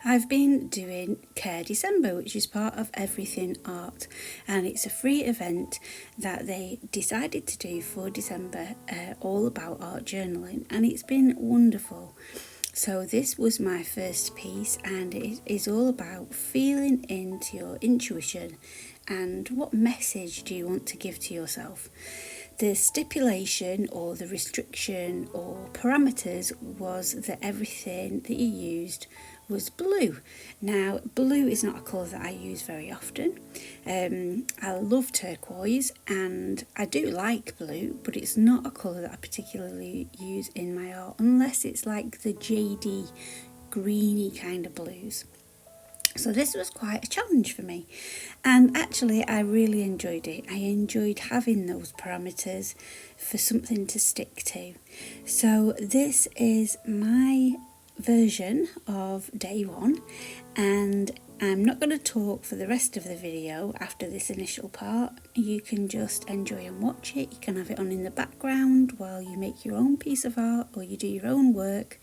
I've been doing Care December, which is part of Everything Art, and it's a free event that they decided to do for December, all about art journaling, and it's been wonderful. So this was my first piece, and it is all about feeling into your intuition and what message do you want to give to yourself. The stipulation or the restriction or parameters was that everything that you used was blue. Now, blue is not a colour that I use very often. I love turquoise and I do like blue, but it's not a colour that I particularly use in my art unless it's like the jadey, greeny kind of blues. So this was quite a challenge for me, and actually I really enjoyed it. I enjoyed having those parameters for something to stick to. So this is my version of day one, and I'm not going to talk for the rest of the video after this initial part. You can just enjoy and watch it. You can have it on in the background while you make your own piece of art or you do your own work.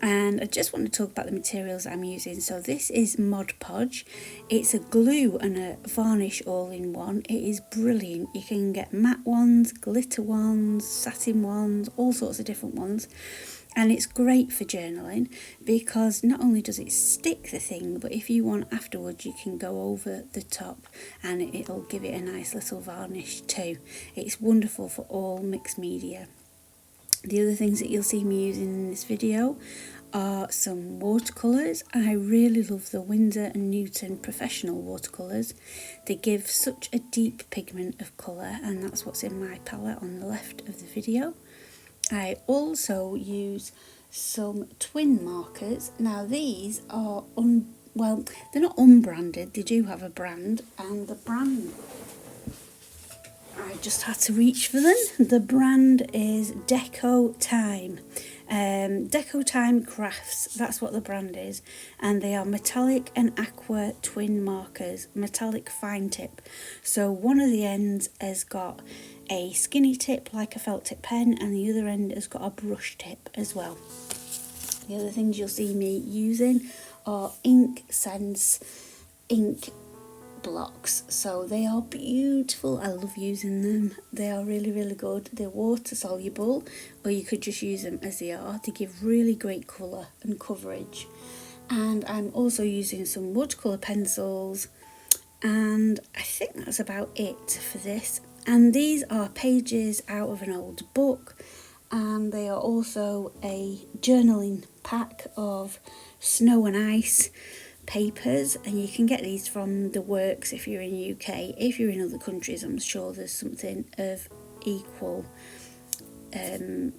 And I just want to talk about the materials I'm using. So this is Mod Podge. It's a glue and a varnish all in one. It is brilliant. You can get matte ones, glitter ones, satin ones, all sorts of different ones. And it's great for journaling because not only does it stick the thing, but if you want afterwards you can go over the top and it'll give it a nice little varnish too. It's wonderful for all mixed media. The other things that you'll see me using in this video are some watercolours. I really love the Winsor & Newton professional watercolours. They give such a deep pigment of colour, and that's what's in my palette on the left of the video. I also use some twin markers. Now these are, they're not unbranded, they do have a brand, and the brand, I just had to reach for them. The brand is Deco Time. Deco Time Crafts, that's what the brand is. And they are metallic and aqua twin markers, metallic fine tip. So one of the ends has got a skinny tip like a felt tip pen, and the other end has got a brush tip as well. The other things you'll see me using are Ink Sense ink blocks. So they are beautiful. I love using them. They are really, really good. They're water soluble, or you could just use them as they are. They give really great colour and coverage. And I'm also using some watercolour pencils, and I think that's about it for this. And these are pages out of an old book, and they are also a journaling pack of snow and ice papers, and you can get these from the Works if you're in the UK. If you're in other countries, I'm sure there's something of equal, of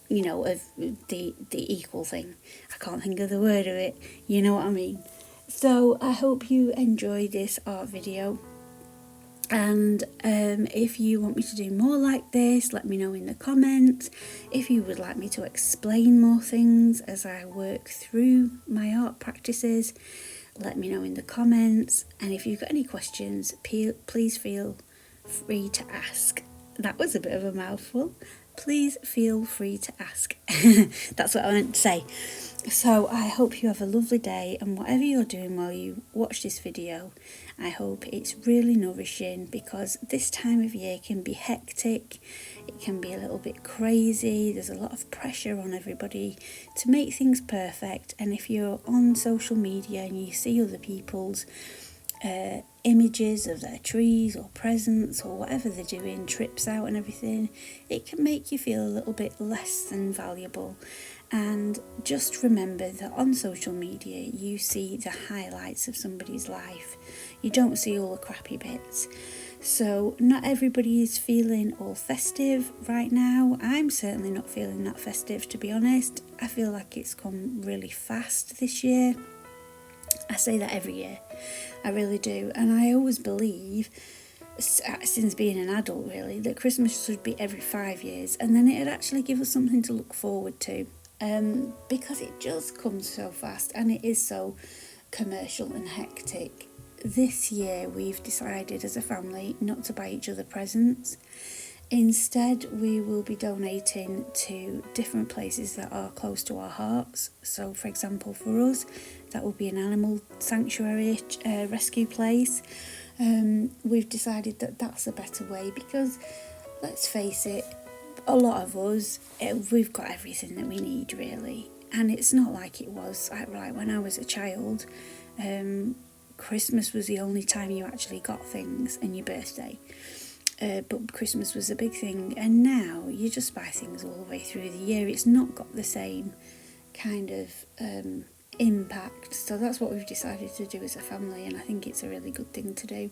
the equal thing. I can't think of the word of it, you know what I mean. So I hope you enjoy this art video, and if you want me to do more like this, let me know in the comments. If you would like me to explain more things as I work through my art practices, let me know in the comments. And if you've got any questions, please feel free to ask. That was a bit of a mouthful. Please feel free to ask. That's what I meant to say. So I hope you have a lovely day, and whatever you're doing while you watch this video, I hope it's really nourishing, because this time of year can be hectic, it can be a little bit crazy, there's a lot of pressure on everybody to make things perfect. And if you're on social media and you see other people's images of their trees or presents or whatever they're doing, trips out and everything, it can make you feel a little bit less than valuable. And just remember that on social media you see the highlights of somebody's life, you don't see all the crappy bits. So not everybody is feeling all festive right now. I'm certainly not feeling that festive, to be honest. I feel like it's come really fast this year. I say that every year, I really do. And I always believe, since being an adult really, that Christmas should be every 5 years, and then it'd actually give us something to look forward to, because it just comes so fast and it is so commercial and hectic. This year we've decided as a family not to buy each other presents, Instead, we will be donating to different places that are close to our hearts. So, for example, for us, that will be an animal sanctuary rescue place. We've decided that that's a better way because, let's face it, a lot of us, we've got everything that we need, really. And it's not like it was like when I was a child. Christmas was the only time you actually got things, and your birthday. But Christmas was a big thing, and now you just buy things all the way through the year. It's not got the same kind of impact. So that's what we've decided to do as a family, and I think it's a really good thing to do.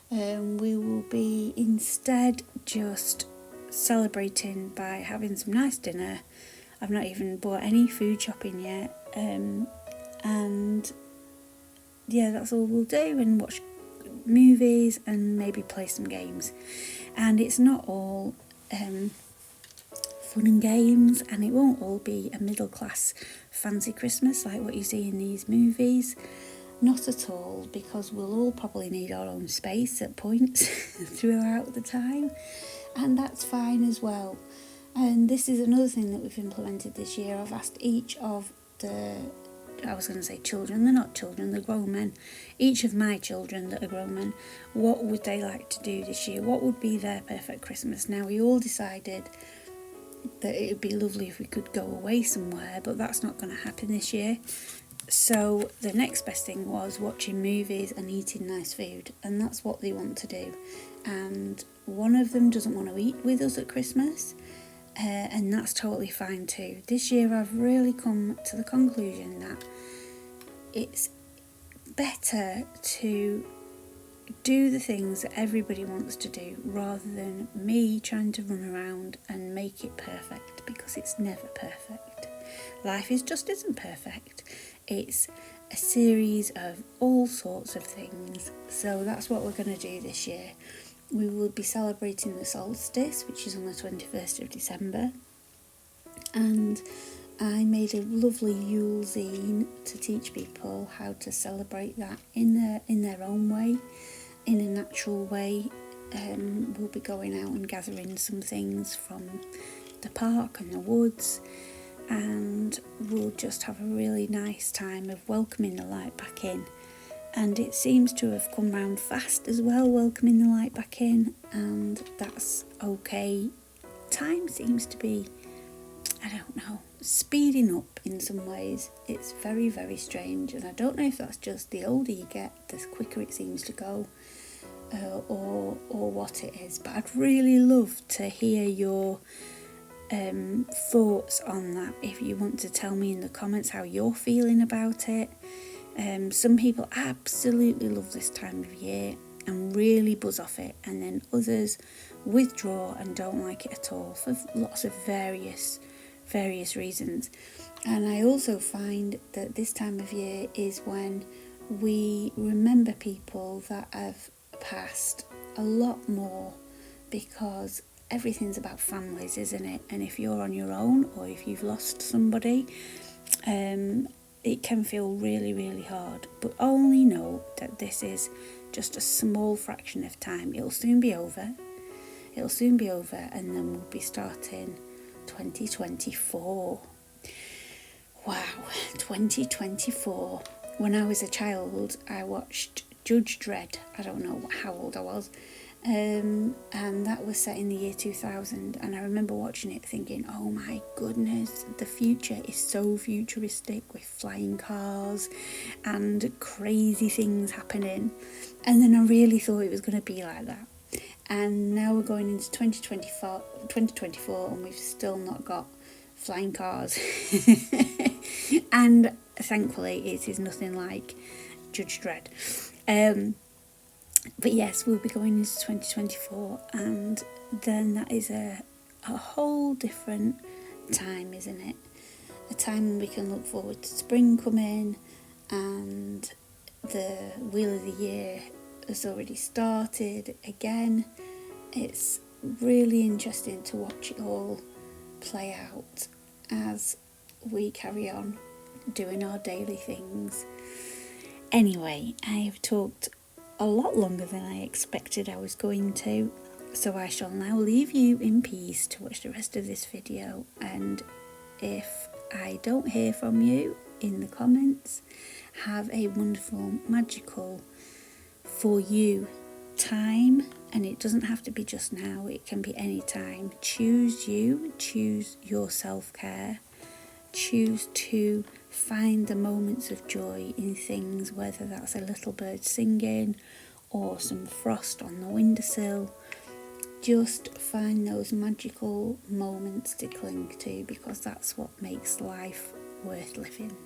We will be instead just celebrating by having some nice dinner. I've not even bought any food shopping yet, and yeah, that's all we'll do, and watch movies and maybe play some games. And it's not all fun and games, and it won't all be a middle class fancy Christmas like what you see in these movies. Not at all, because we'll all probably need our own space at points throughout the time, and that's fine as well. And this is another thing that we've implemented this year. I've asked each of I was going to say children, they're not children, they're grown men. Each of my children that are grown men, what would they like to do this year? What would be their perfect Christmas? Now, we all decided that it would be lovely if we could go away somewhere, but that's not going to happen this year. So the next best thing was watching movies and eating nice food, and that's what they want to do. And one of them doesn't want to eat with us at Christmas, and that's totally fine too. This year I've really come to the conclusion that it's better to do the things that everybody wants to do rather than me trying to run around and make it perfect, because it's never perfect. Life just isn't perfect. It's a series of all sorts of things. So that's what we're going to do this year. We will be celebrating the solstice, which is on the 21st of December. And I made a lovely Yule zine to teach people how to celebrate that in their own way, in a natural way. We'll be going out and gathering some things from the park and the woods, and we'll just have a really nice time of welcoming the light back in. And it seems to have come round fast as well, welcoming the light back in, and that's okay. Time seems to be, I don't know, speeding up in some ways. It's very, very strange, and I don't know if that's just the older you get, the quicker it seems to go, or what it is. But I'd really love to hear your thoughts on that. If you want to tell me in the comments how you're feeling about it. Some people absolutely love this time of year and really buzz off it, and then others withdraw and don't like it at all for lots of various reasons. And I also find that this time of year is when we remember people that have passed a lot more, because everything's about families, isn't it? And if you're on your own, or if you've lost somebody, it can feel really, really hard. But only know that this is just a small fraction of time. It'll soon be over, and then we'll be starting 2024. Wow, 2024. When I was a child, I watched Judge Dredd. I don't know how old I was. And that was set in the year 2000, and I remember watching it thinking, oh my goodness, the future is so futuristic with flying cars and crazy things happening. And then I really thought it was going to be like that. And now we're going into 2024 and we've still not got flying cars. And thankfully it is nothing like Judge Dredd. But yes, we'll be going into 2024, and then that is a whole different time, isn't it? A time when we can look forward to spring coming, and the Wheel of the Year has already started again. It's really interesting to watch it all play out as we carry on doing our daily things. Anyway, I have talked a lot longer than I expected I was going to, So I shall now leave you in peace to watch the rest of this video, and if I don't hear from you in the comments, have a wonderful, magical, for you time. And it doesn't have to be just now, it can be any time. Choose you, choose your self-care, choose to find the moments of joy in things, whether that's a little bird singing or some frost on the windowsill. Just find those magical moments to cling to, because that's what makes life worth living.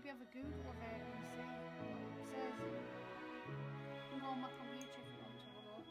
maybe have a Google of it and see what it says. You can go on my computer if you want to have a look.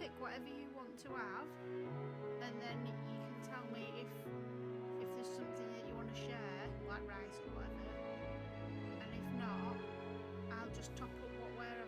pick whatever you want to have, and then you can tell me if there's something that you want to share, like rice or whatever. And if not, I'll just top up what we're having.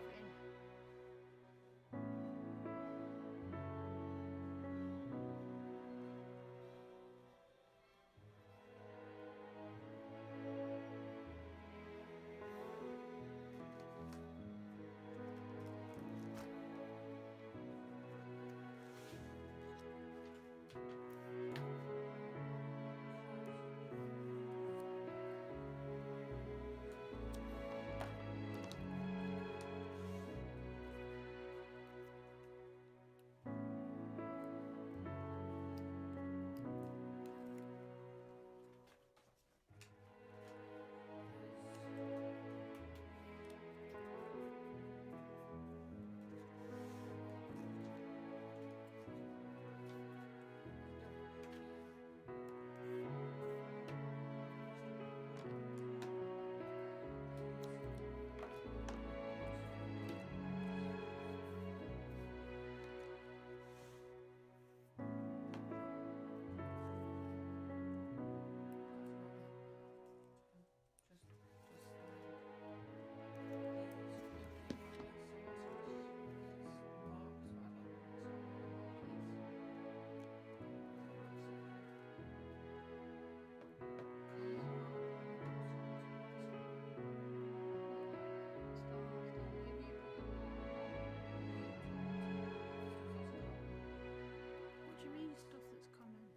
What do you mean stuff that's common?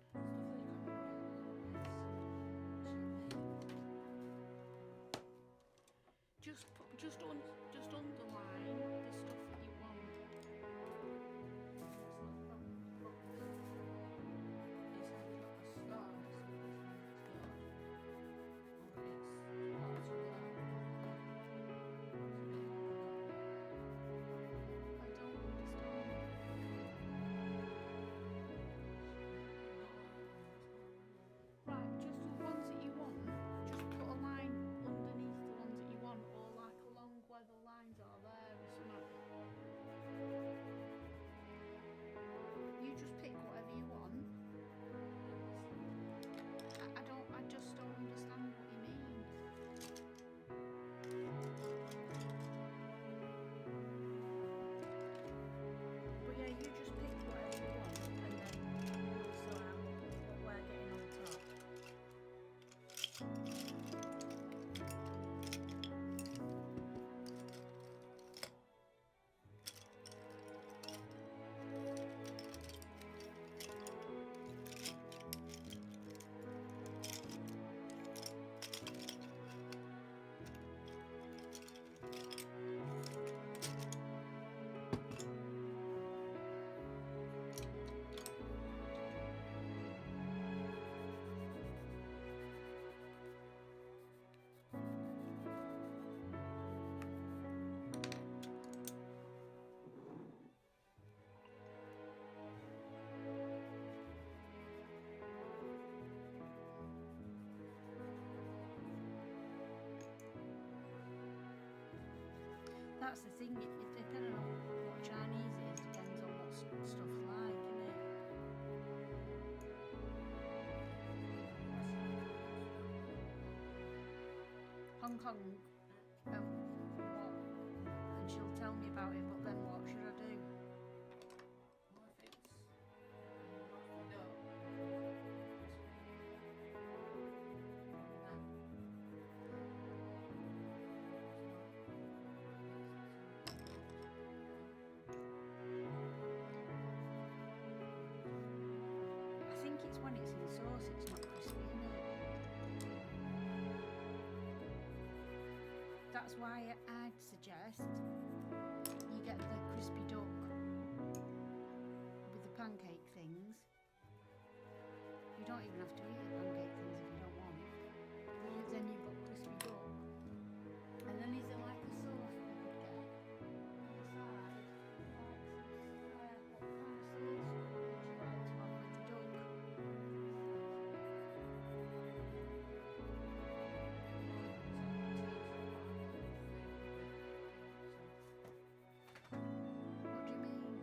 Just underline the stuff that you want. I don't understand. Right, just the ones that you want, just put a line underneath the ones that you want, or like along where the lines are there or something. You just pick whatever you want. I just don't understand what you mean. But yeah, you just pick whatever you want, and then we'll sort out what we're getting on top. That's the thing, it depending on what Chinese is, depends on what stuff's like, innit? Hong Kong, what? And she'll tell me about it, but then what should I do? I think it's when it's in sauce, it's not crispy, innit? That's why I'd suggest you get the crispy duck with the pancake things. You don't even have to eat the pancake things if you don't want. But then you've got crispy duck. And then is there like a sauce that you could get on the side? Like what kind of sauce would you like to have with the duck? What do you mean?